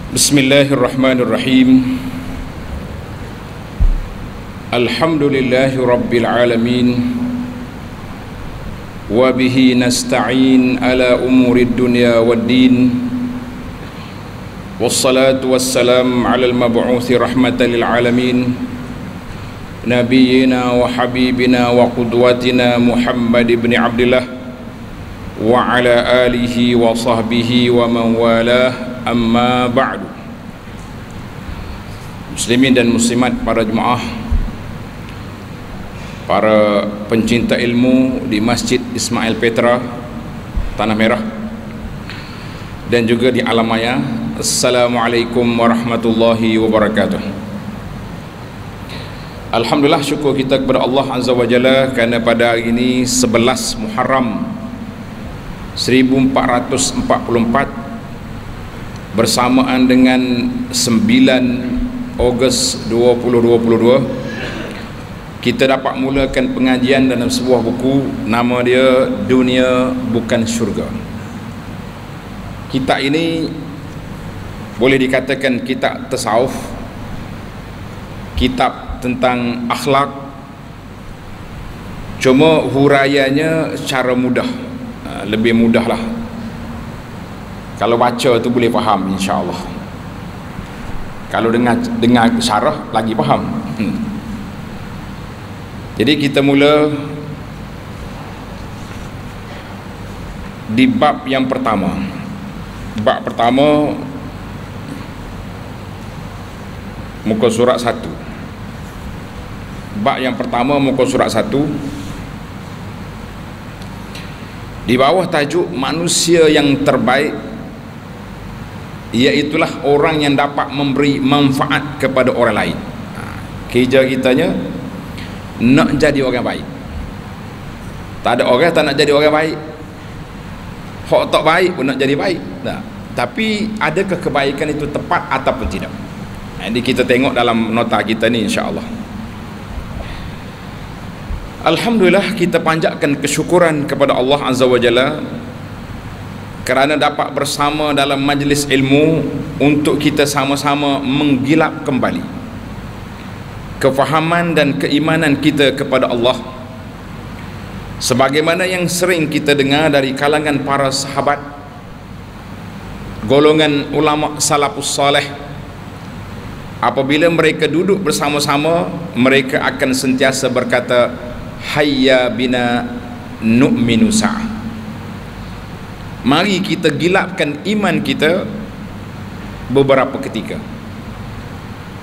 Bismillahirrahmanirrahim. Alhamdulillahi rabbil alamin. Wa bihi nasta'in ala umurid dunya waddin. Wassalatu wassalam ala al-mab'uthi rahmatan lil alamin, nabiyyina wa habibina wa qudwatina Muhammad ibn Abdullah wa ala alihi wa sahbihi wa man walah, amma ba'du. Muslimin dan muslimat, para jemaah, para pencinta ilmu di Masjid Ismail Petra Tanah Merah dan juga di alam maya, Assalamualaikum warahmatullahi wabarakatuh. Alhamdulillah, syukur kita kepada Allah Azza wa Jalla kerana pada hari ini 11 Muharram 1444 bersamaan dengan 9 Ogos 2022, kita dapat mulakan pengajian dalam sebuah buku, nama dia Dunia Bukan Syurga. Kitab ini boleh dikatakan kitab tasawuf, kitab tentang akhlak, cuma huraiannya secara mudah, lebih mudah lah. Kalau baca tu boleh faham, insya-Allah. Kalau dengar syarah lagi faham. Jadi kita mula di bab yang pertama. Bab pertama muka surat 1. Bab yang pertama muka surat 1, di bawah tajuk manusia yang terbaik, iaitulah orang yang dapat memberi manfaat kepada orang lain. Kerja kitanya nak jadi orang baik. Tak ada orang tak nak jadi orang baik. Hak tak baik pun nak jadi baik. Nah, tapi adakah kebaikan itu tepat ataupun tidak? Jadi kita tengok dalam nota kita ni, insya-Allah. Alhamdulillah, kita panjatkan kesyukuran kepada Allah Azza wa Jalla kerana dapat bersama dalam majlis ilmu untuk kita sama-sama menggilap kembali kefahaman dan keimanan kita kepada Allah, sebagaimana yang sering kita dengar dari kalangan para sahabat, golongan ulama salafus saleh. Apabila mereka duduk bersama-sama, mereka akan sentiasa berkata, hayya bina nu'minu sa'ah. Mari kita gilapkan iman kita beberapa ketika.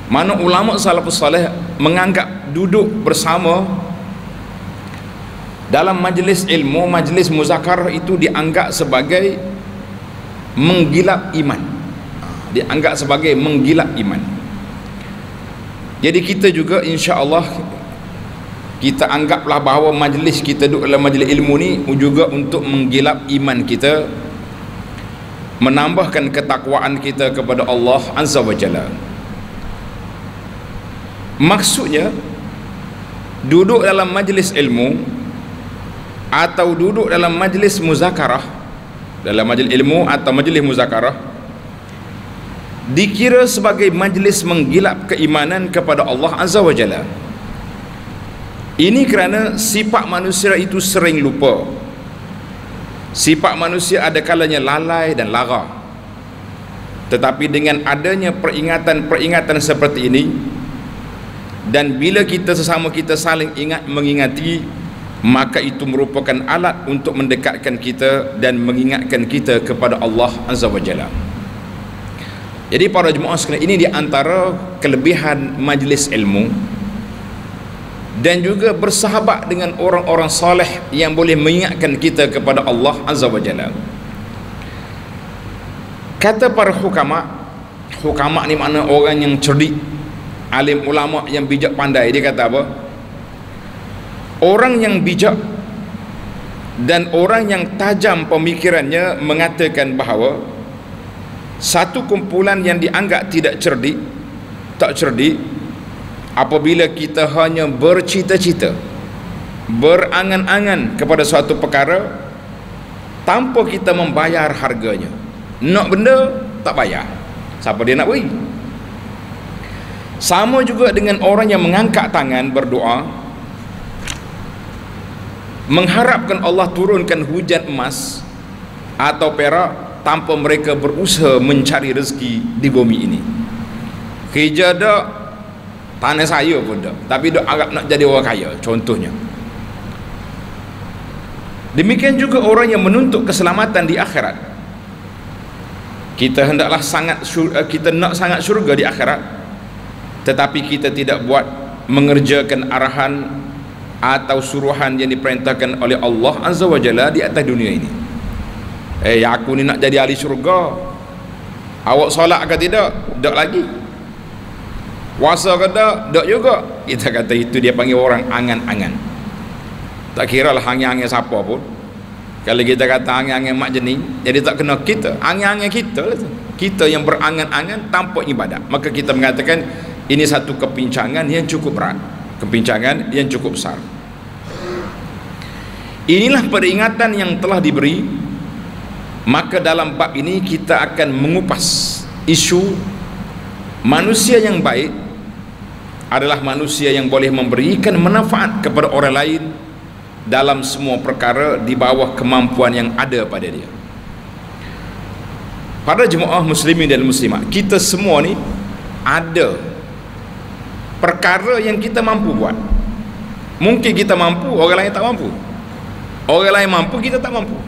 Mana ulama salafus saleh menganggap duduk bersama dalam majlis ilmu, majlis muzakarah itu dianggap sebagai menggilap iman. Dianggap sebagai menggilap iman. Jadi kita juga, insya-Allah, kita anggaplah bahawa majlis kita duduk dalam majlis ilmu ni juga untuk menggilap iman kita, menambahkan ketakwaan kita kepada Allah Azza wa Jalla. Maksudnya, duduk dalam majlis ilmu atau duduk dalam majlis muzakarah, dalam majlis ilmu atau majlis muzakarah, dikira sebagai majlis menggilap keimanan kepada Allah Azza wa Jalla. Ini kerana sifat manusia itu sering lupa. Sifat manusia ada kalanya lalai dan lara. Tetapi dengan adanya peringatan-peringatan seperti ini, dan bila kita sesama kita saling ingat mengingati, maka itu merupakan alat untuk mendekatkan kita dan mengingatkan kita kepada Allah Azza wa Jalla. Jadi para jemaah sekalian, ini di antara kelebihan majlis ilmu dan juga bersahabat dengan orang-orang soleh yang boleh mengingatkan kita kepada Allah Azza wa Jalla. Kata para hukama, hukama ni makna orang yang cerdik, alim ulama yang bijak pandai. Dia kata apa? Orang yang bijak dan orang yang tajam pemikirannya mengatakan bahawa satu kumpulan yang dianggap tidak cerdik, tak cerdik, apabila kita hanya bercita-cita, berangan-angan kepada suatu perkara tanpa kita membayar harganya. Nak benda tak bayar, Siapa dia nak beri? Sama juga dengan orang yang mengangkat tangan berdoa mengharapkan Allah turunkan hujan emas atau perak tanpa mereka berusaha mencari rezeki di bumi ini. Kerja dak, tanah saya pun dak, tapi dak harap nak jadi orang kaya contohnya. Demikian juga orang yang menuntut keselamatan di akhirat. Kita hendaklah kita nak sangat syurga di akhirat, tetapi kita tidak buat mengerjakan arahan atau suruhan yang diperintahkan oleh Allah Azza wa Jalla di atas dunia ini. Aku ni nak jadi ahli syurga. Awak solat ke tidak? Tak lagi. Puasa ke tak? Tak juga. Kita kata itu dia panggil orang angan-angan. Tak kira lah angan-angan siapa pun. Kalau kita kata angan-angan mak jening, jadi tak kena kita. Angan-angan kita lah tu. Kita yang berangan-angan tanpa ibadat. Maka kita mengatakan ini satu kepincangan yang cukup berat, kepincangan yang cukup besar. Inilah peringatan yang telah diberi. Maka dalam bab ini kita akan mengupas isu manusia yang baik adalah manusia yang boleh memberikan manfaat kepada orang lain dalam semua perkara di bawah kemampuan yang ada pada dia. Para jemaah muslimin dan muslimat, kita semua ni ada perkara yang kita mampu buat. Mungkin kita mampu, orang lain tak mampu. Orang lain mampu, kita tak mampu.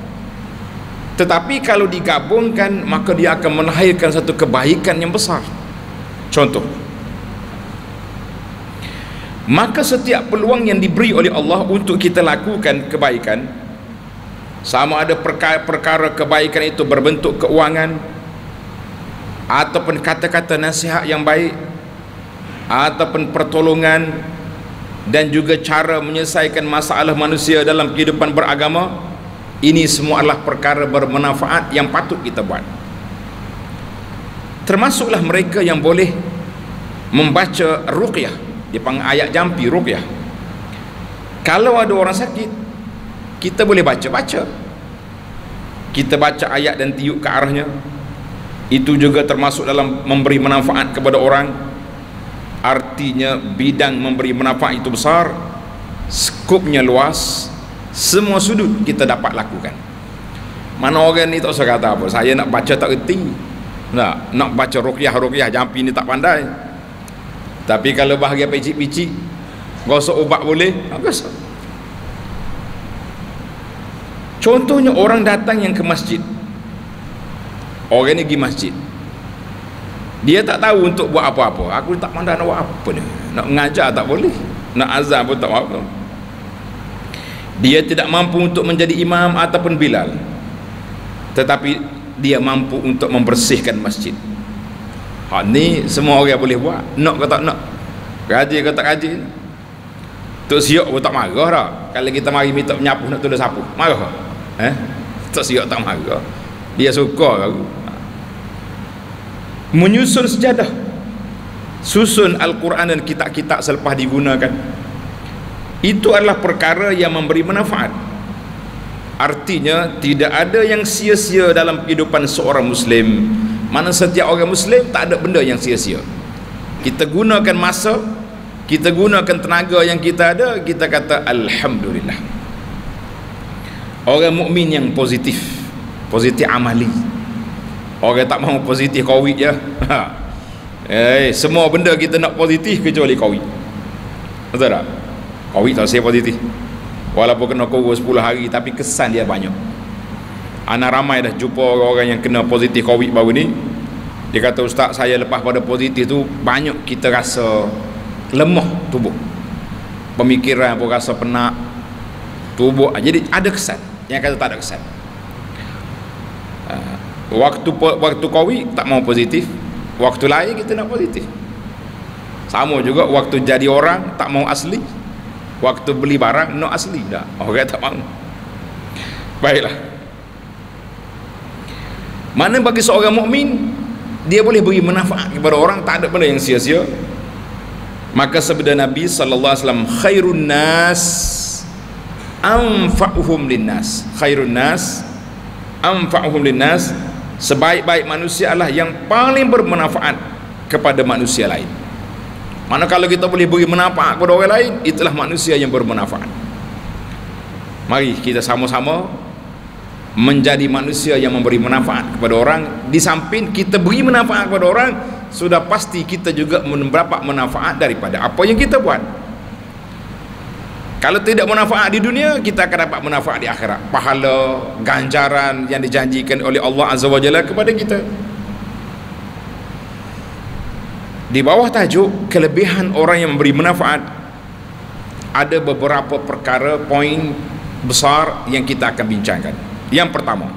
Tetapi kalau digabungkan, maka dia akan melahirkan satu kebaikan yang besar. Contoh, maka setiap peluang yang diberi oleh Allah untuk kita lakukan kebaikan, sama ada perkara kebaikan itu berbentuk keuangan, ataupun kata-kata nasihat yang baik, ataupun pertolongan, dan juga cara menyelesaikan masalah manusia dalam kehidupan beragama, ini semua adalah perkara bermanfaat yang patut kita buat. Termasuklah mereka yang boleh membaca ruqyah, dipanggil ayat jampi ruqyah. Kalau ada orang sakit, kita boleh baca-baca, kita baca ayat dan tiup ke arahnya. Itu juga termasuk dalam memberi manfaat kepada orang. Artinya bidang memberi manfaat itu besar, skopnya luas, semua sudut kita dapat lakukan. Mana orang ni tak usah kata apa, saya nak baca tak erti, nak baca ruqyah jampi ni tak pandai. Tapi kalau bahagian picik-picik, gosok ubat boleh, gosok. Contohnya orang datang yang ke masjid, orang ni pergi masjid, dia tak tahu untuk buat apa-apa. Aku tak pandai nak buat apa ni, nak mengajar tak boleh, nak azan pun tak apa. Dia tidak mampu untuk menjadi imam ataupun bilal, tetapi dia mampu untuk membersihkan masjid. Ni semua orang boleh buat, nak ke tak nak, gaji ke tak gaji. Tok siok pun tak marah dah. Kalau kita mari minta menyapu nak tulis sapu, marah. Tok siok tak marah, dia suka aku. Menyusun sejadah, susun Al-Quran dan kitab-kitab selepas digunakan, itu adalah perkara yang memberi manfaat. Artinya tidak ada yang sia-sia dalam kehidupan seorang Muslim. Mana setiap orang Muslim tak ada benda yang sia-sia. Kita gunakan masa, kita gunakan tenaga yang kita ada, kita kata Alhamdulillah. Orang mukmin yang positif, positif amali. Orang tak mahu positif COVID je. Semua benda kita nak positif kecuali COVID. Betul tak? COVID tak saya positif, walaupun kena kurus 10 hari, tapi kesan dia banyak. Ana ramai dah jumpa orang-orang yang kena positif COVID baru ni. Dia kata, ustaz, saya lepas pada positif tu banyak kita rasa lemah tubuh, pemikiran pun rasa penat, tubuh jadi ada kesan. Yang kata tak ada kesan, waktu COVID tak mau positif, waktu lain kita nak positif. Sama juga waktu jadi orang tak mau asli, waktu beli barang no asli dah, orang tak mahu. Baiklah, mana bagi seorang mukmin, dia boleh beri manfaat kepada orang, tak ada benda yang sia-sia. Maka sabda Nabi sallallahu alaihi wasallam, khairun nas anfa'uhum linnas, khairun nas anfa'uhum linnas, Sebaik-baik manusia adalah yang paling bermanfaat kepada manusia lain. Mana kalau kita boleh beri manfaat kepada orang lain, itulah manusia yang bermanfaat. Mari kita sama-sama menjadi manusia yang memberi manfaat kepada orang. Di samping kita beri manfaat kepada orang, sudah pasti kita juga mendapat manfaat daripada apa yang kita buat. Kalau tidak manfaat di dunia, kita akan dapat manfaat di akhirat. Pahala, ganjaran yang dijanjikan oleh Allah Azza wa Jalla kepada kita. Di bawah tajuk kelebihan orang yang memberi manfaat, ada beberapa perkara, poin besar yang kita akan bincangkan. Yang pertama,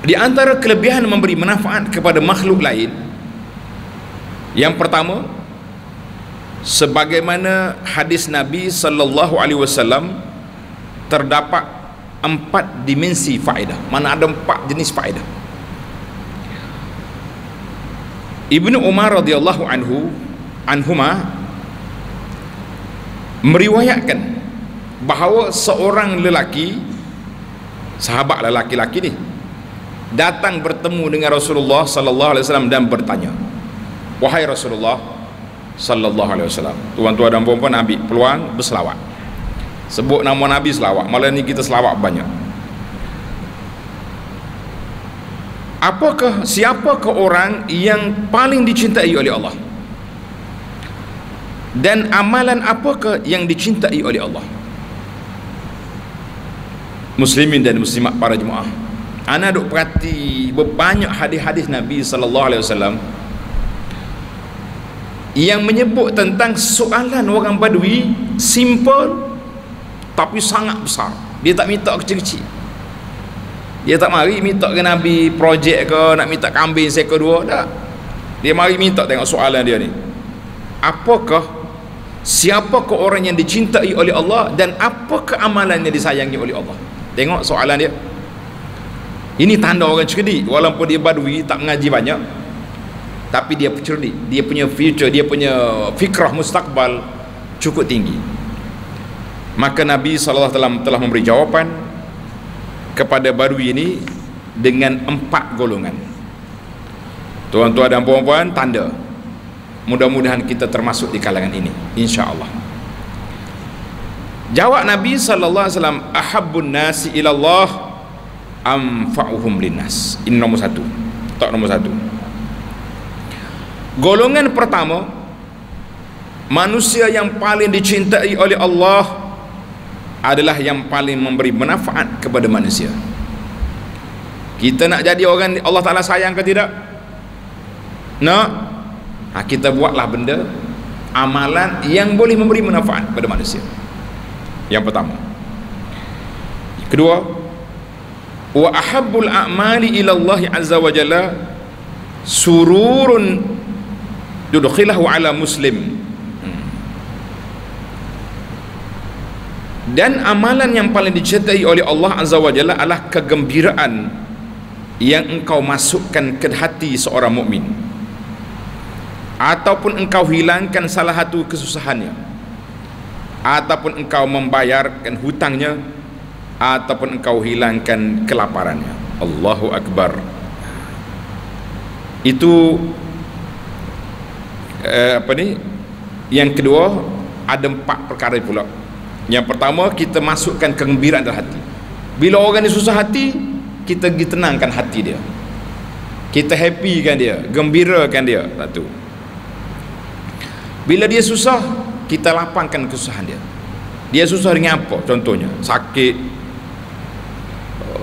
di antara kelebihan memberi manfaat kepada makhluk lain, yang pertama, sebagaimana hadis Nabi sallallahu alaihi wasallam, terdapat 4 dimensi faedah. Mana ada 4 jenis faedah. Ibnu Umar radhiyallahu anhuma meriwayatkan bahawa seorang lelaki, sahabat lelaki-lelaki ni, datang bertemu dengan Rasulullah sallallahu alaihi wasallam dan bertanya, "Wahai Rasulullah sallallahu alaihi wasallam," tuan-tuan dan puan-puan, ambil peluang berselawat. Sebut nama Nabi, selawat. Malam ni kita selawat banyak. Siapakah orang yang paling dicintai oleh Allah? Dan amalan apakah yang dicintai oleh Allah? Muslimin dan muslimat para jemaah, ana duk perhati berbanyak hadis-hadis Nabi sallallahu alaihi wasallam yang menyebut tentang soalan orang Badui, simple tapi sangat besar. Dia tak minta kecil-kecil. Dia tak mari minta ke Nabi projek ke, nak minta kambing seekor 2, tak. Dia mari minta, tengok soalan dia ni. Siapakah orang yang dicintai oleh Allah, dan apakah amalan yang disayangi oleh Allah? Tengok soalan dia. Ini tanda orang cerdik. Walaupun dia Badui, tak mengaji banyak, tapi dia cerdik. Dia punya future, dia punya fikrah mustaqbal cukup tinggi. Maka Nabi SAW telah memberi jawapan kepada Badui ini dengan 4 golongan. Tuan-tuan dan puan-puan, tanda. Mudah-mudahan kita termasuk di kalangan ini, insya-Allah. Jawab Nabi sallallahu alaihi wasallam, "Ahabbun nasi ilallah anfa'uhum linnas." Ini nombor 1. Tak nombor 1. Golongan pertama, manusia yang paling dicintai oleh Allah adalah yang paling memberi manfaat kepada manusia. Kita nak jadi orang Allah Ta'ala sayang ke tidak? Nak? Kita buatlah benda, amalan yang boleh memberi manfaat kepada manusia. Yang pertama. Kedua, wa ahabbul a'mali ila Allah azza wa jalla sururun yudkhilahu ala muslim. Dan amalan yang paling dicintai oleh Allah azza wa jalla adalah kegembiraan yang engkau masukkan ke hati seorang mukmin, ataupun engkau hilangkan salah satu kesusahannya, ataupun engkau membayarkan hutangnya, ataupun engkau hilangkan kelaparannya. Allahu Akbar. Itu yang kedua, ada 4 perkara pula. Yang pertama, kita masukkan kegembiraan dalam hati. Bila orang ni susah hati, kita tenangkan hati dia, kita happykan dia, gembirakan dia. Satu. Bila dia susah, kita lapangkan kesusahan dia. Dia susah dengan apa? Contohnya sakit,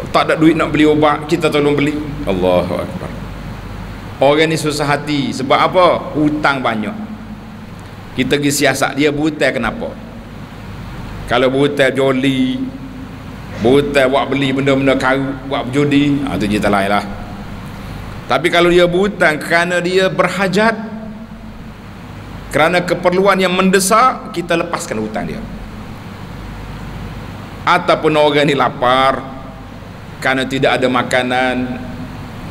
tak ada duit nak beli ubat, kita tolong beli. Allahu Akbar. Orang ni susah hati sebab apa? Hutang banyak. Kita pergi siasat dia, berhutang kenapa? Kalau berhutang joli, berhutang buat beli benda-benda karut, buat berjudi, itu cerita lain lah. Tapi kalau dia berhutang kerana dia berhajat, kerana keperluan yang mendesak, kita lepaskan hutang dia. Ataupun orang ni lapar, kerana tidak ada makanan,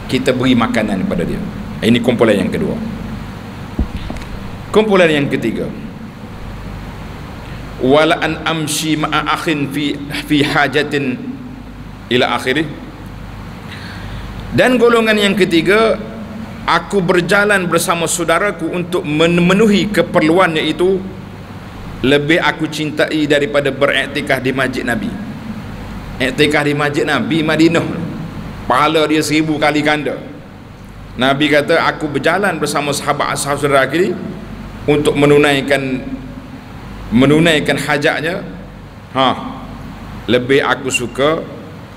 kita beri makanan kepada dia. Ini kumpulan yang kedua. Kumpulan yang ketiga, wala an amshi ma'a akhin fi hajatin ila akhirih. Dan golongan yang ketiga, aku berjalan bersama saudaraku untuk memenuhi keperluannya itu lebih aku cintai daripada beriktikaf di masjid Nabi. Iktikaf di masjid Nabi Madinah, pahala dia 1000 kali ganda. Nabi kata, aku berjalan bersama sahabat-sahabat saudara ini untuk menunaikan hajatnya, lebih aku suka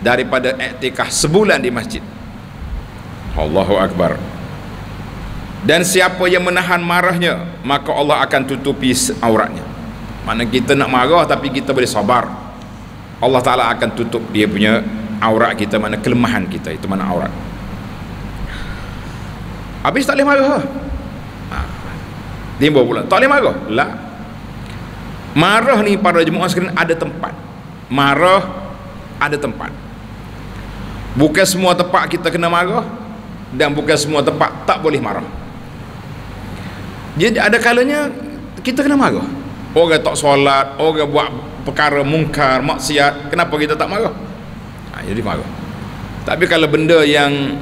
daripada iktikaf sebulan di masjid. Allahu Akbar. Dan siapa yang menahan marahnya, maka Allah akan tutupi auratnya. Mana kita nak marah tapi kita boleh sabar, Allah Ta'ala akan tutup dia punya aurat kita, mana kelemahan kita itu, mana aurat. Habis tak boleh marah, timbul pula tak boleh marah lah. Marah ni para jemaah sekalian ada tempat. Marah ada tempat. Bukan semua tempat kita kena marah, dan bukan semua tempat tak boleh marah. Jadi ada kalanya kita kena marah. Orang tak solat, orang buat perkara mungkar, maksiat, kenapa kita tak marah? Jadi marah. Tapi kalau benda yang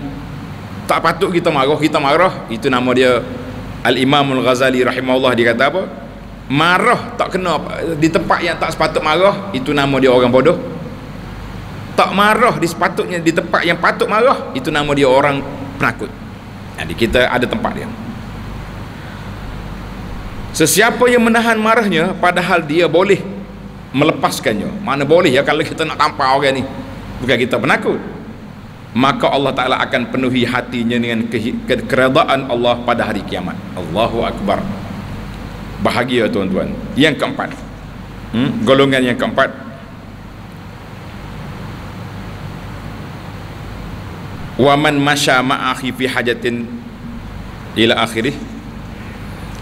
tak patut kita marah, itu nama dia Al-Imam Al-Ghazali rahimahullah, dia kata apa? Marah tak kena di tempat yang tak sepatut marah, itu nama dia orang bodoh. Tak marah di tempat yang patut marah, itu nama dia orang penakut. Jadi kita ada tempat dia. Sesiapa yang menahan marahnya padahal dia boleh melepaskannya, mana boleh ya kalau kita nak tampar orang ni, bukan kita penakut, maka Allah Ta'ala akan penuhi hatinya dengan keredaan Allah pada hari kiamat. Allahu Akbar. Bahagia tuan-tuan. Yang keempat, golongan yang keempat, wa man masya ma'akhi fi hajatin ila akhirih.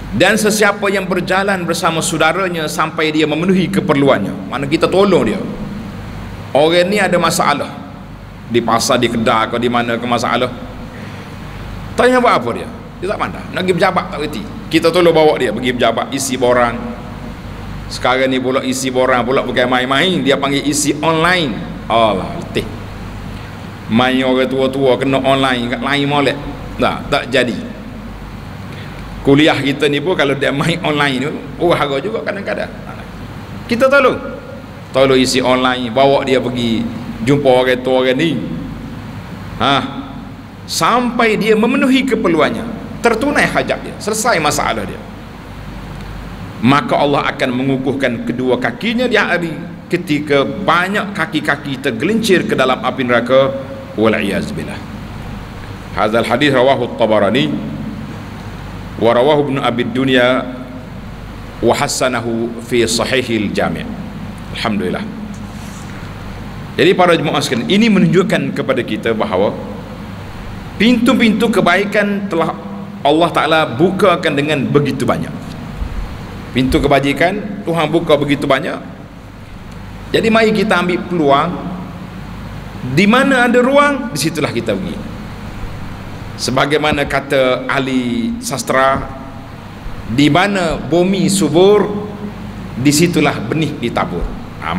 Dan sesiapa yang berjalan bersama saudaranya sampai dia memenuhi keperluannya, mana kita tolong dia. Orang ni ada masalah di pasar, di kedai atau di mana ke masalah, tanya buat apa dia tak pandai, nak pergi berjabat tak reti, kita tolong bawa dia pergi berjabat, isi borang. Sekarang ni pula isi borang pula bukan main-main, dia panggil isi online. Allah letih, main orang tua-tua kena online kat lain molek tak jadi. Kuliah kita ni pun kalau dia main online tu, harga juga kadang-kadang. Kita tolong isi online, bawa dia pergi jumpa orang tua orang ni, sampai dia memenuhi keperluannya, tertunai hajat dia, selesai masalah dia, maka Allah akan mengukuhkan kedua kakinya di hari ketika banyak kaki-kaki tergelincir ke dalam api neraka. Wal'iyazbillah. Hadzal hadis rawahu Tabarani wa rawahu Ibnu Abi Dunya wa hassanahu fi Sahihil Jami'. Alhamdulillah. Jadi para jemaah sekalian, ini menunjukkan kepada kita bahawa pintu-pintu kebaikan telah Allah Ta'ala bukakan dengan begitu banyak. Pintu kebajikan Tuhan buka begitu banyak. Jadi mari kita ambil peluang, di mana ada ruang, di situlah kita pergi. Sebagaimana kata ahli sastra, di mana bumi subur, di situlah benih ditabur.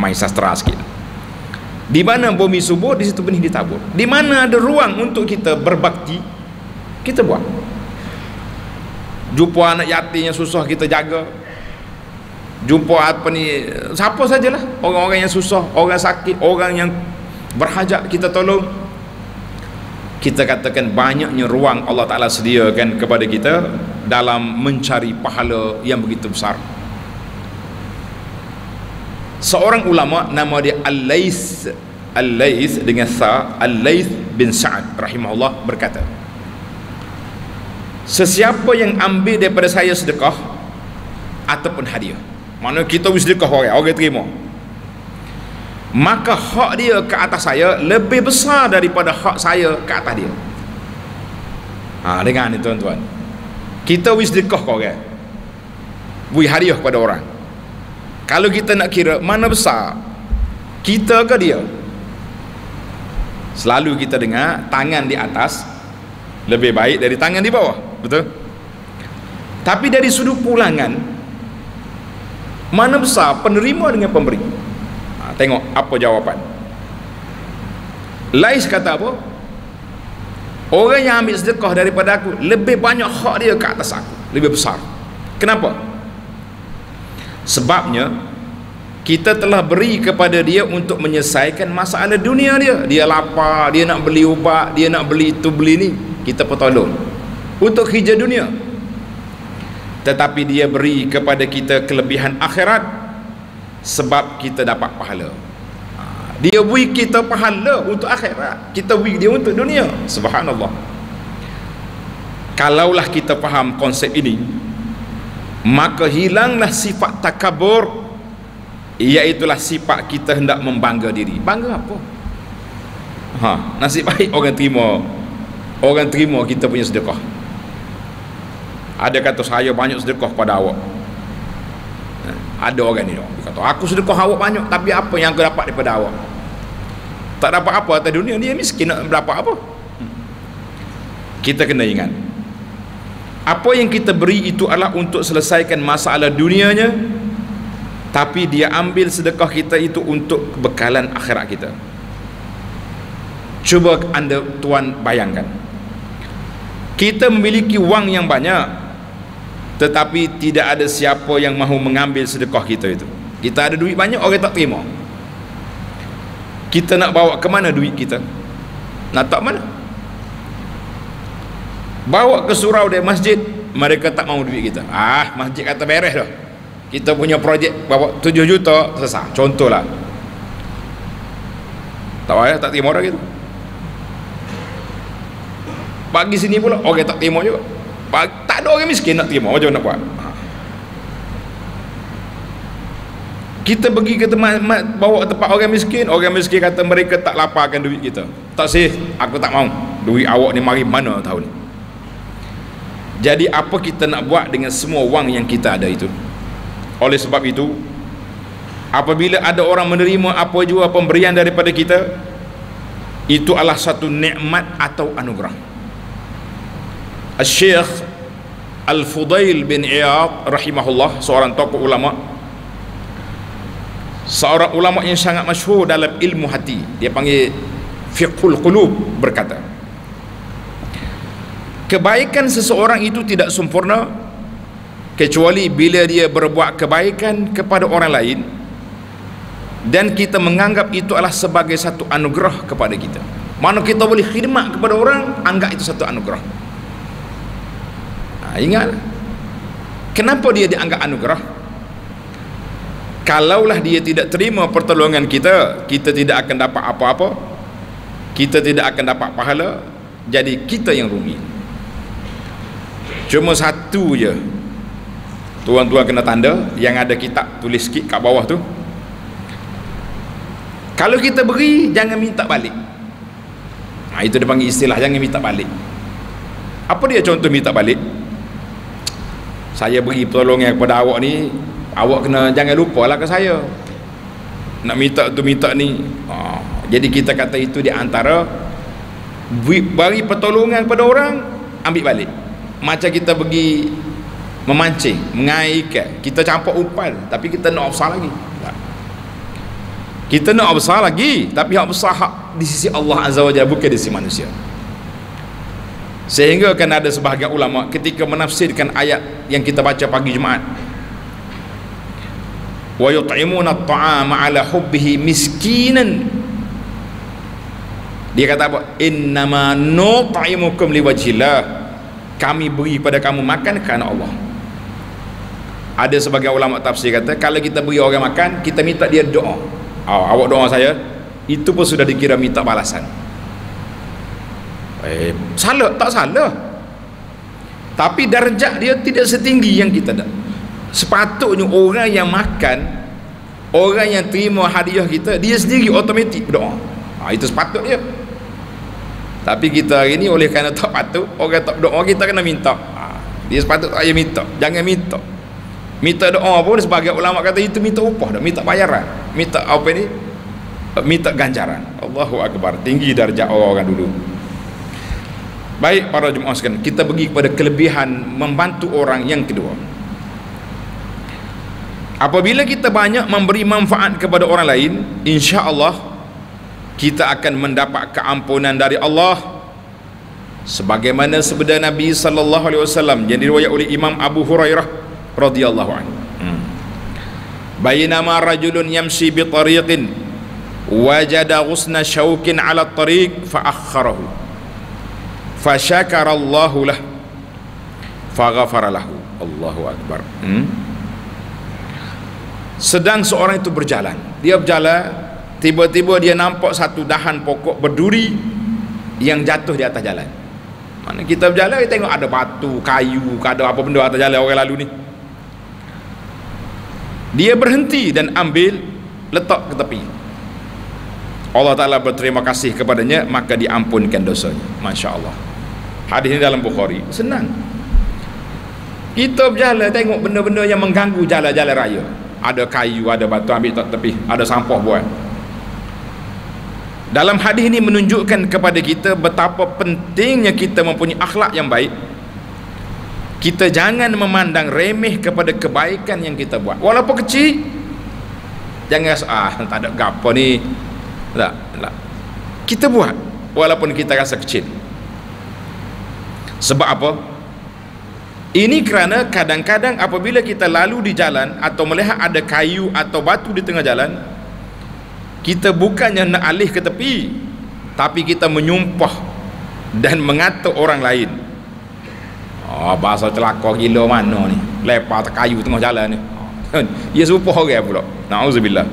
Main sastra sikit. Di mana bumi subur, di situ benih ditabur. Di mana ada ruang untuk kita berbakti, kita buat. Jumpa anak yatim yang susah, kita jaga. Jumpa apa ni, siapa sajalah, orang-orang yang susah, orang sakit, orang yang berhajat, kita tolong. Kita katakan banyaknya ruang Allah Ta'ala sediakan kepada kita dalam mencari pahala yang begitu besar. Seorang ulama nama dia Al-Laits dengan sa, Al-Laits bin Sa'ad rahimahullah berkata, sesiapa yang ambil daripada saya sedekah ataupun hadiah, mana kita sedekah orang terima, maka hak dia ke atas saya lebih besar daripada hak saya ke atas dia. Dengar ni tuan-tuan, kita sedekah ke orang, beri hadiah kepada orang, kalau kita nak kira mana besar, kita ke dia, selalu kita dengar tangan di atas lebih baik dari tangan di bawah, betul? Tapi dari sudut pulangan, mana besar penerima dengan pemberi? Tengok apa jawapan. Lais kata apa? Orang yang ambil sedekah daripada aku, lebih banyak hak dia ke atas aku, lebih besar. Kenapa? Sebabnya kita telah beri kepada dia untuk menyelesaikan masalah dunia dia. Dia lapar, dia nak beli ubat, dia nak beli itu beli ni, kita pertolong untuk kerja dunia. Tetapi dia beri kepada kita kelebihan akhirat sebab kita dapat pahala. Dia beri kita pahala untuk akhirat, kita beri dia untuk dunia. Subhanallah. Kalaulah kita faham konsep ini, maka hilanglah sifat takabur, iaitulah sifat kita hendak membangga diri. Bangga apa? Nasib baik orang terima kita punya sedekah. Ada kata saya banyak sedekah pada awak. Ada orang ni dia kata aku sedekah awak banyak, tapi apa yang aku dapat daripada awak? Tak dapat apa atas dunia, dia miskin, nak dapat apa? Kita kena ingat, apa yang kita beri itu adalah untuk selesaikan masalah dunianya, tapi dia ambil sedekah kita itu untuk kebekalan akhirat kita. Cuba anda tuan bayangkan, kita memiliki wang yang banyak, tetapi tidak ada siapa yang mahu mengambil sedekah kita itu. Kita ada duit banyak, orang tak terima. Kita nak bawa ke mana duit kita? Nak tak mana? Bawa ke surau dari masjid, mereka tak mahu duit kita. Masjid kata beres dah, kita punya projek bawa 7 juta selesai, contohlah. Tak payah, tak terima orang gitu. Bagi sini pula orang tak terima juga. Tak ada orang miskin nak terima, macam mana nak buat? Kita pergi ke tempat, bawa tempat orang miskin kata mereka tak laparkan duit kita. Tak sih, aku tak mau. Duit awak ni mari mana tahu ni. Jadi apa kita nak buat dengan semua wang yang kita ada itu? Oleh sebab itu, apabila ada orang menerima apa jua pemberian daripada kita, itu adalah satu nikmat atau anugerah. Al-Syekh Al-Fudail bin Iyad rahimahullah, seorang tokoh ulama, seorang ulama yang sangat masyhur dalam ilmu hati, dia panggil fiqhul qulub, berkata, kebaikan seseorang itu tidak sempurna kecuali bila dia berbuat kebaikan kepada orang lain dan kita menganggap itu adalah sebagai satu anugerah kepada kita. Mana kita boleh khidmat kepada orang, anggap itu satu anugerah. Ingat, kenapa dia dianggap anugerah? Kalaulah dia tidak terima pertolongan kita, kita tidak akan dapat apa-apa, kita tidak akan dapat pahala, jadi kita yang rugi. Cuma satu je tuan-tuan kena tanda, yang ada kitab tulis sikit kat bawah tu, kalau kita beri jangan minta balik. Itu dia panggil istilah jangan minta balik. Apa dia contoh minta balik? Saya beri pertolongan kepada awak ni, awak kena jangan lupalah ke saya, nak minta tu minta ni. Jadi kita kata itu di antara bagi pertolongan kepada orang, ambil balik. Macam kita pergi memancing, mengair ikan, kita campak umpan, tapi kita nak besar lagi. Kita nak besar lagi, tapi hak besar hak di sisi Allah Azza wa Jalla, bukan di sisi manusia. Sehingga kan ada sebahagian ulama ketika menafsirkan ayat yang kita baca pagi Jumaat, wa yut'imuna at-ta'ama 'ala hubbihi miskinan, dia kata apa? Innama nut'imukum liwajhillah, kami beri pada kamu makan kerana Allah. Ada sebagian ulama tafsir kata, kalau kita beri orang makan, kita minta dia doa. Awak doa saya, itu pun sudah dikira minta balasan. Salah? Tak salah, tapi darjat dia tidak setinggi yang kita dah. Sepatutnya orang yang makan, orang yang terima hadiah kita, dia sendiri automatik berdoa. Itu sepatutnya. Tapi kita hari ni oleh kerana tak patut, orang tak berdoa, kita kena minta. Dia sepatutnya saya minta, jangan minta. Minta doa pun sebagai ulama kata itu minta upah dah, minta bayaran, minta apa ni, minta ganjaran. Allahu Akbar, tinggi darjat orang dulu. Baik para jemaah sekalian, kita pergi kepada kelebihan membantu orang yang kedua. Apabila kita banyak memberi manfaat kepada orang lain, insya Allah kita akan mendapat keampunan dari Allah sebagaimana sabda Nabi sallallahu alaihi wasallam yang diriwayatkan oleh Imam Abu Hurairah radhiyallahu anhu. Bainama rajulun yamshi bi tariqin wajada ghusna syaukin 'ala at-tariq fa akhkharahu fa syakara Allahu lahu fa ghafara lahu. Allahu akbar. Sedang seorang itu berjalan, dia berjalan, tiba-tiba dia nampak satu dahan pokok berduri yang jatuh di atas jalan. Mana kita berjalan, kita tengok ada batu, kayu, ada apa benda atas jalan orang lalu ni. Dia berhenti dan ambil, letak ke tepi. Allah Ta'ala berterima kasih kepadanya, maka diampunkan dosanya. Masya Allah. Hadis ini dalam Bukhari. Senang. Kita berjalan, tengok benda-benda yang mengganggu jalan-jalan raya. Ada kayu, ada batu, ambil tak tepi, ada sampah buat. Dalam hadis ini menunjukkan kepada kita betapa pentingnya kita mempunyai akhlak yang baik. Kita jangan memandang remeh kepada kebaikan yang kita buat, walaupun kecil. Jangan rasa tak ada gapo ni. Tak. Kita buat walaupun kita rasa kecil. Sebab apa? Ini kerana kadang-kadang apabila kita lalu di jalan atau melihat ada kayu atau batu di tengah jalan, kita bukannya nak alih ke tepi, tapi kita menyumpah dan mengata orang lain. Bahasa celaka gila mana ni, lepas kayu tengah jalan ni. Ia sumpah orang pula. Na'udzubillah.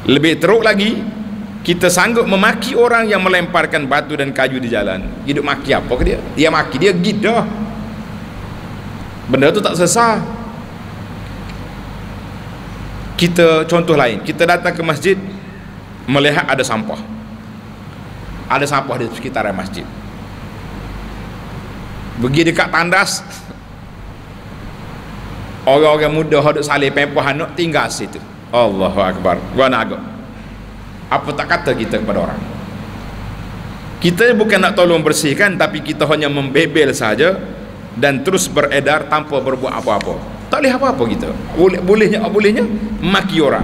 Lebih teruk lagi, kita sanggup memaki orang yang melemparkan batu dan kayu di jalan. Hidup maki apa ke dia? Dia maki, dia gidah. Benda tu tak sesah. Kita contoh lain, kita datang ke masjid, melihat ada sampah. Ada sampah di sekitaran masjid. Pergi dekat tandas, orang-orang muda hodok salih pempoh anak tinggal situ. Allahu akbar. Gua nak agak. Apa tak kata kita kepada orang? Kita bukan nak tolong bersihkan, tapi kita hanya membebel saja dan terus beredar tanpa berbuat apa-apa. Tak boleh apa-apa kita. Bolehnya maki orang.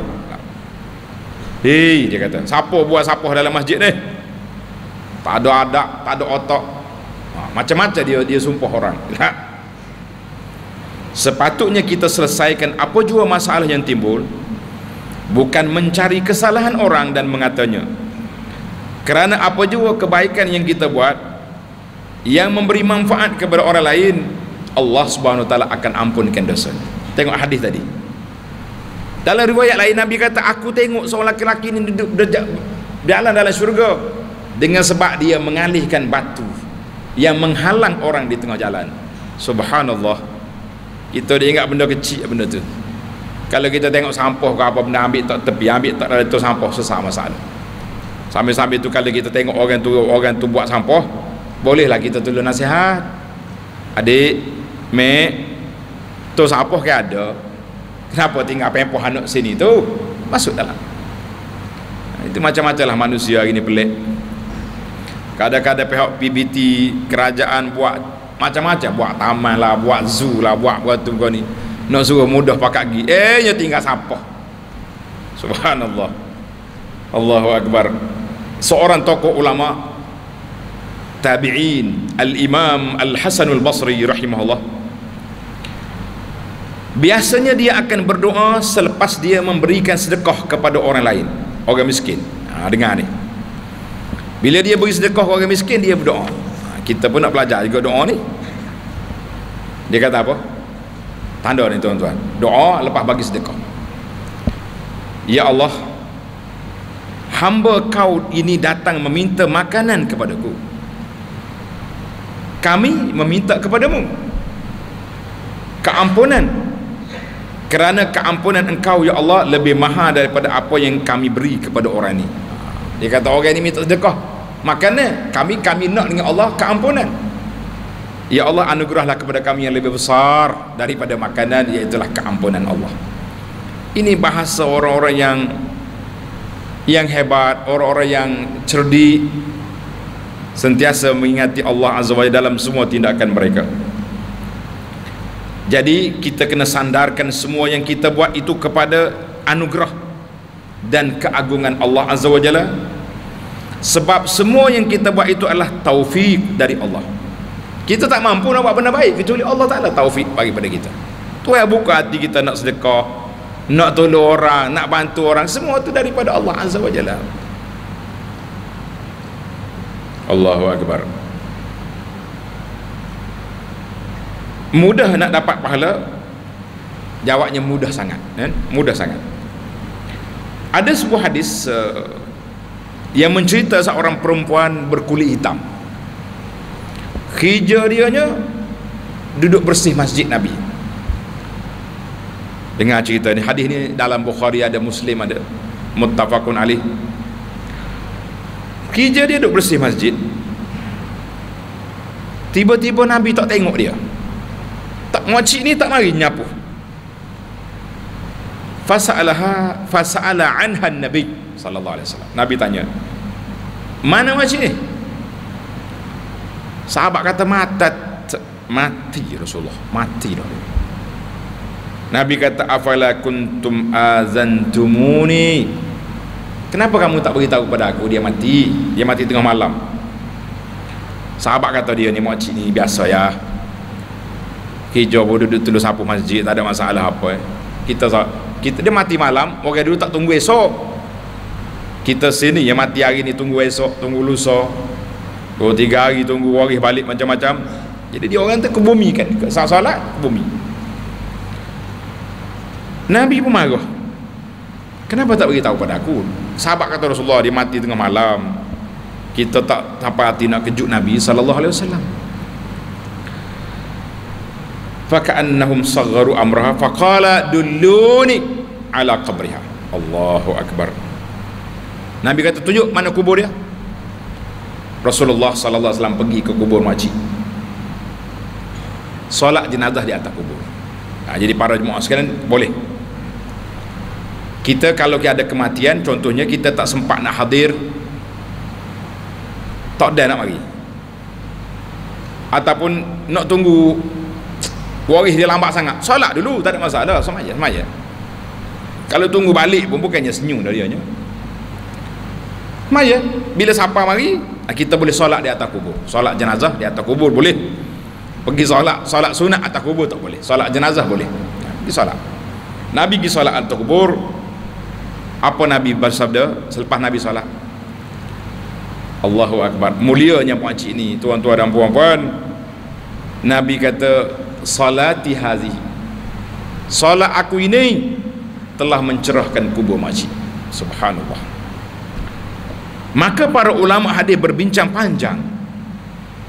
Hei, dia kata, siapa buat sampah dalam masjid ni? Tak ada adab, tak ada otak. Macam-macam dia sumpah orang. Sepatutnya kita selesaikan apa jua masalah yang timbul, bukan mencari kesalahan orang dan mengatanya. Kerana apa jua kebaikan yang kita buat yang memberi manfaat kepada orang lain, Allah Subhanahu Wa Taala akan ampunkan dosa. Tengok hadis tadi. Dalam riwayat lain Nabi kata, aku tengok seorang lelaki ini duduk berjalan dalam syurga dengan sebab dia mengalihkan batu yang menghalang orang di tengah jalan. Subhanallah. Kita dia ingat benda kecil benda tu. Kalau kita tengok sampah ke apa benda, ambil tak tepi, ambil tak ada tu sampah, susah masalah. Sambil-sambil tu kalau kita tengok orang tu buat sampah, bolehlah kita tolong nasihat. Adik, mek, tu sampah ke ada, kenapa tinggal pempoh anak sini tu? Masuk dalam. Itu macam-macam lah manusia hari ni, pelik. Kadang-kadang pihak PBT kerajaan buat macam-macam, buat taman lah, buat zoo lah, buat tu kau ni, nak suruh mudah pakai gigi, nya tinggal sampah. Subhanallah. Allahu akbar. Seorang tokoh ulama tabi'in, Al-Imam Al-Hasan Al-Basri rahimahullah, biasanya dia akan berdoa selepas dia memberikan sedekah kepada orang lain, orang miskin. Dengar ni, bila dia beri sedekah kepada orang miskin, dia berdoa. Kita pun nak belajar juga doa ni. Dia kata apa? Tanda ni tuan-tuan, doa lepas bagi sedekah. Ya Allah, hamba kau ini datang meminta makanan kepadaku, kami meminta kepadamu keampunan, kerana keampunan engkau ya Allah lebih mahal daripada apa yang kami beri kepada orang ini. Dia kata orang ini minta sedekah, makanya kami nak dengan Allah keampunan. Ya Allah, anugerahlah kepada kami yang lebih besar daripada makanan, iaitulah keampunan Allah. Ini bahasa orang-orang yang hebat, orang-orang yang cerdik, sentiasa mengingati Allah Azza wa Jalla dalam semua tindakan mereka. Jadi kita kena sandarkan semua yang kita buat itu kepada anugerah dan keagungan Allah Azza wa Jalla. Sebab semua yang kita buat itu adalah taufik dari Allah. Kita tak mampu nak buat benda baik kecuali Allah Ta'ala taufik bagi pada kita. Tuhan buka hati kita nak sedekah, nak tolong orang, nak bantu orang, semua itu daripada Allah Azza wa Jalla. Allahu Akbar. Mudah nak dapat pahala? Jawabnya mudah sangat, kan? Mudah sangat. Ada sebuah hadis yang mencerita seorang perempuan berkulit hitam. Hijrah dianya duduk bersih masjid Nabi. Dengar cerita ni, hadis ni dalam Bukhari ada, Muslim ada, muttafaqun alaih. Hijrah dia duduk bersih masjid. Tiba-tiba Nabi tak tengok dia. Tak, makcik ni tak mari nyapu. Fasa'ala anha Nabi sallallahu alaihi wasallam. Nabi tanya, mana makcik ni? Sahabat kata mati Rasulullah, mati dah. Nabi kata, afala kuntum azantumuni, kenapa kamu tak beritahu kepada aku dia mati? Dia mati tengah malam. Sahabat kata dia ni, makcik ni biasa ya, hijau pun duduk tulu sapu masjid, tak ada masalah apa. Kita dia mati malam, orang dulu tak tunggu esok. Kita sini yang mati hari ni tunggu esok, tunggu lusa, 2-3 hari tunggu waris balik macam-macam. Jadi dia orang tu ke bumi kan, salat ke bumi. Nabi pun marah, kenapa tak beritahu pada aku? Sahabat kata Rasulullah dia mati tengah malam. Kita tak sampai hati nak kejut Nabi sallallahu alaihi wasallam. Faka'annahum sagharu amraha faqala dulluni ala qabriha. Allahu Akbar. Nabi kata, tunjuk mana kubur dia. Rasulullah sallallahu alaihi wasallam pergi ke kubur makcik, solat jenazah di atas kubur. Jadi para jemaah sekalian, boleh kita kalau kita ada kematian, contohnya kita tak sempat nak hadir, tak ada nak mari, ataupun nak tunggu waris dia lambat sangat, solat dulu, tak ada masalah, sama aja. Kalau tunggu balik pun bukannya senyum dari dia. Maya, bila siapa mari, kita boleh solat di atas kubur. Solat jenazah di atas kubur boleh. Pergi solat sunat atas kubur tak boleh. Solat jenazah boleh. Pergi solat. Nabi pergi solat atas kubur. Apa Nabi bersabda selepas Nabi solat? Allahu Akbar. Mulianya pakcik ni, tuan-tuan dan puan-puan. Nabi kata, salati hazihi, solat aku ini telah mencerahkan kubur makcik. Subhanallah. Maka para ulama hadis berbincang panjang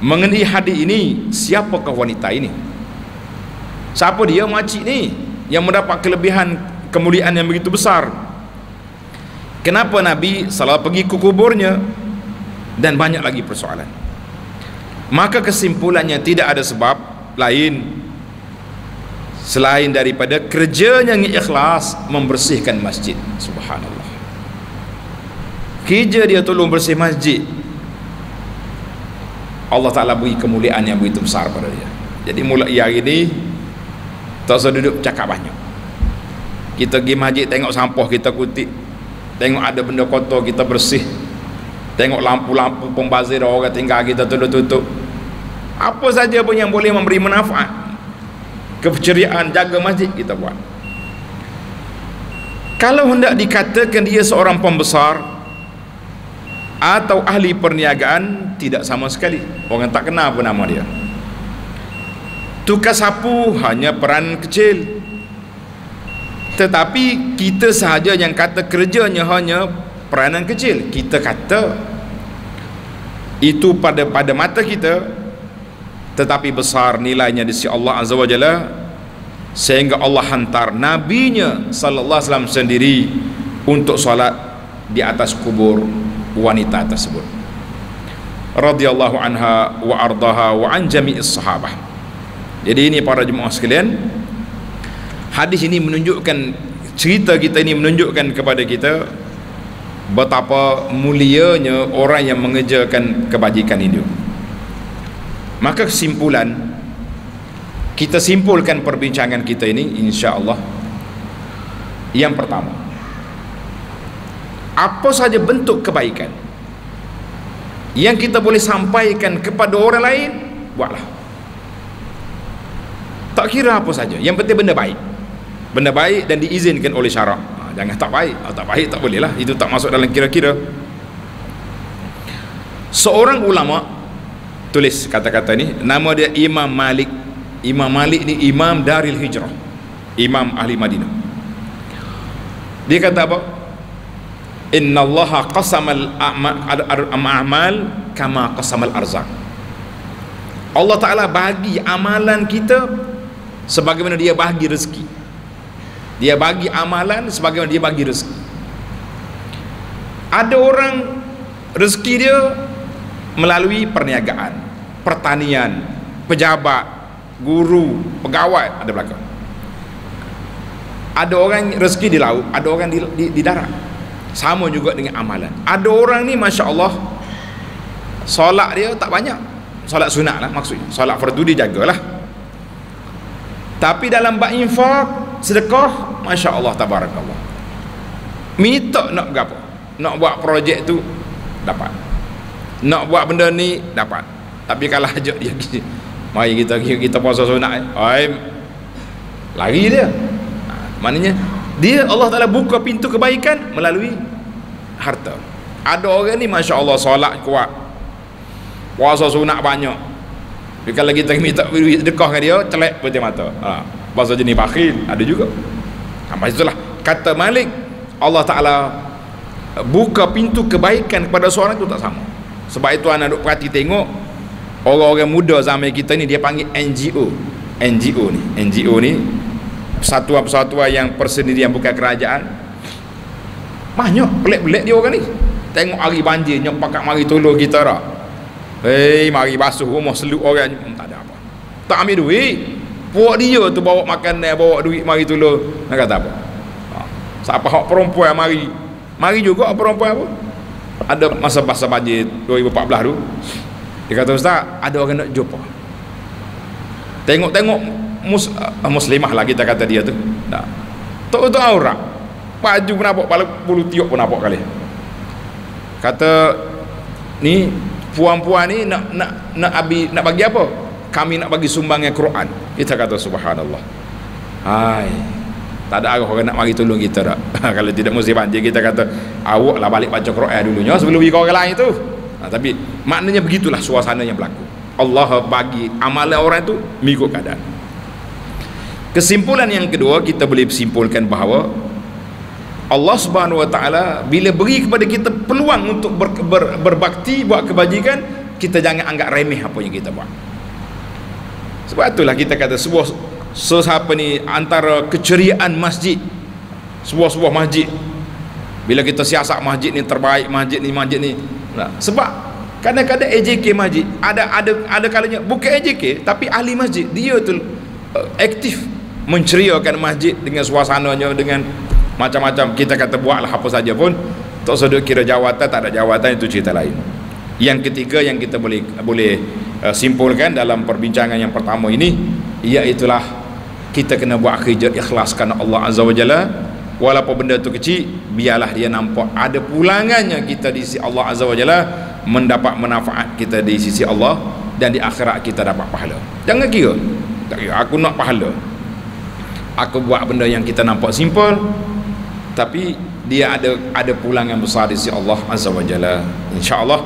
mengenai hadis ini. Siapakah wanita ini? Siapa dia makcik ni yang mendapat kelebihan kemuliaan yang begitu besar? Kenapa Nabi selalu pergi ke kuburnya? Dan banyak lagi persoalan. Maka kesimpulannya, tidak ada sebab lain selain daripada kerjanya yang ikhlas membersihkan masjid. Subhanallah. Kerja dia tolong bersih masjid, Allah Ta'ala beri kemuliaan yang begitu besar pada dia. Jadi mulai hari ni tak usah duduk cakap banyak. Kita pergi masjid, tengok sampah kita kutip, tengok ada benda kotor kita bersih, tengok lampu-lampu pembazir orang tinggal kita tutup. Apa saja pun yang boleh memberi manfaat, keceriaan, jaga masjid, kita buat. Kalau hendak dikatakan dia seorang pembesar atau ahli perniagaan, tidak sama sekali. Orang tak kenal apa nama dia. Tukar sapu hanya peran kecil. Tetapi kita sahaja yang kata kerjanya hanya peranan kecil. Kita kata itu pada mata kita, tetapi besar nilainya di sisi Allah Azza wa Jalla, sehingga Allah hantar nabinya sallallahu alaihi wasallam sendiri untuk solat di atas kubur wanita tersebut, radhiyallahu anha wa ardaha wa an jami'is sahabah. Jadi ini para jemaah sekalian, hadis ini menunjukkan, cerita kita ini menunjukkan kepada kita betapa mulianya orang yang mengerjakan kebajikan itu. Maka kesimpulan, kita simpulkan perbincangan kita ini insya-Allah. Yang pertama, apa saja bentuk kebaikan yang kita boleh sampaikan kepada orang lain, buatlah. Tak kira apa saja, yang penting benda baik, benda baik dan diizinkan oleh syarak. Jangan tak baik, tak baik tak boleh lah, itu tak masuk dalam kira-kira. Seorang ulama tulis kata-kata ni, nama dia Imam Malik. Imam Malik ni imam Daril Hijrah, imam ahli Madinah. Dia kata apa? Innallaha qasamal a'mal kama qasamal arzaq. Allah Ta'ala bagi amalan kita sebagaimana dia bagi rezeki. Dia bagi amalan sebagaimana dia bagi rezeki. Ada orang rezeki dia melalui perniagaan, pertanian, pejabat, guru, pegawai, ada belakang. Ada orang rezeki di laut, ada orang di darat. Sama juga dengan amalan. Ada orang ni Masya Allah, solat dia tak banyak, solat sunat lah maksudnya, solat fardu dia jagalah, tapi dalam bab infak, sedekah, Masya Allah, tabarakallah, minta nak berapa, nak buat projek tu dapat, nak buat benda ni dapat. Tapi kalau ajak dia, mari kita puasa sunat, lari dia. Maknanya dia, Allah Ta'ala buka pintu kebaikan melalui harta. Ada orang ni Masya Allah, solat kuat, puasa sunat banyak, tapi kalau kita minta sedekah dengan dia, celek putih mata, bahasa jenis bakhil, ada juga. Macam itulah kata Malik, Allah Ta'ala buka pintu kebaikan kepada seorang itu tak sama. Sebab itu anak duk perhati tengok orang-orang muda zaman kita ni, dia panggil NGO. NGO ni persatuan-persatuan yang persendirian bukan kerajaan. Banyak pelik-pelik dia orang ni. Tengok hari banjir, pakat mari tolong kita dah. Mari basuh rumah seluk orang, tak ada apa, tak ambil duit. Puak dia tu bawa makanan, bawa duit mari tolong, nak kata apa? Siapa hak perempuan mari juga perempuan apa? Ada masa banjir 2014 tu, dia kata, Ustaz, ada orang nak jumpa. Tengok muslimah lah kita kata dia tu. Tak tu aurat, baju pun nampak, bulu tiup pun nampak kali. Kata ni puan-puan ni nak bagi apa? Kami nak bagi sumbangan Quran. Kita kata subhanallah. Tak ada orang nak mari tolong kita tak. Kalau tidak musim banjir, kita kata awak lah balik baca Quran dulunya sebelum pergi ke orang lain tu. Tapi maknanya begitulah suasana yang berlaku. Allah bagi amalan orang itu mengikut keadaan. Kesimpulan yang kedua, kita boleh simpulkan bahawa Allah Subhanahu Wa Taala bila beri kepada kita peluang untuk berbakti, buat kebajikan, kita jangan anggap remeh apa yang kita buat. Sebab itulah kita kata sesuatu ni antara keceriaan masjid, sebuah masjid, bila kita siasat masjid ni terbaik, masjid ni. Sebab kadang-kadang AJK masjid ada kalanya bukan AJK tapi ahli masjid, dia tu aktif menceriakan masjid dengan suasananya, dengan macam-macam. Kita kata buatlah apa saja pun, tak sedut kira jawatan, tak ada jawatan, itu cerita lain. Yang ketiga yang kita boleh simpulkan dalam perbincangan yang pertama ini, iaitulah kita kena buat kerja ikhlas kerana Allah Azza wa Jalla. Walaupun benda tu kecil, biarlah dia nampak ada pulangannya kita di sisi Allah Azza wa Jalla, mendapat manfaat kita di sisi Allah, dan di akhirat kita dapat pahala. Jangan kira, tak kira aku nak pahala, aku buat benda yang kita nampak simple, tapi dia ada pulangan besar di sisi Allah Azza wa Jalla. InsyaAllah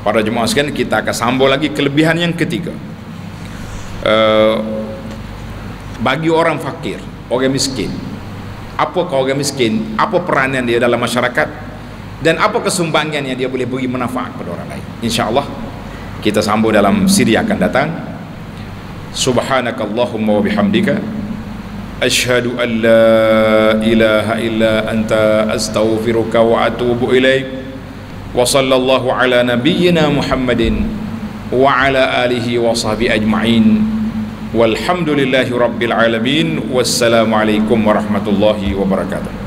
para jemaah sekalian, kita akan sambung lagi kelebihan yang ketiga. Bagi orang fakir, orang miskin, apakah orang miskin, apa peranan dia dalam masyarakat, dan apa kesumbangan yang dia boleh beri manfaat kepada orang lain. InsyaAllah kita sambung dalam siri akan datang. Subhanakallahumma wa bihamdika, asyhadu an la ilaha illa anta, astaghfiruka wa atubu ilaik. Wa sallallahu ala nabiyyina Muhammadin wa ala alihi wa sahbihi ajma'in. Walhamdulillahi rabbil alamin. Wassalamualaikum warahmatullahi wabarakatuh.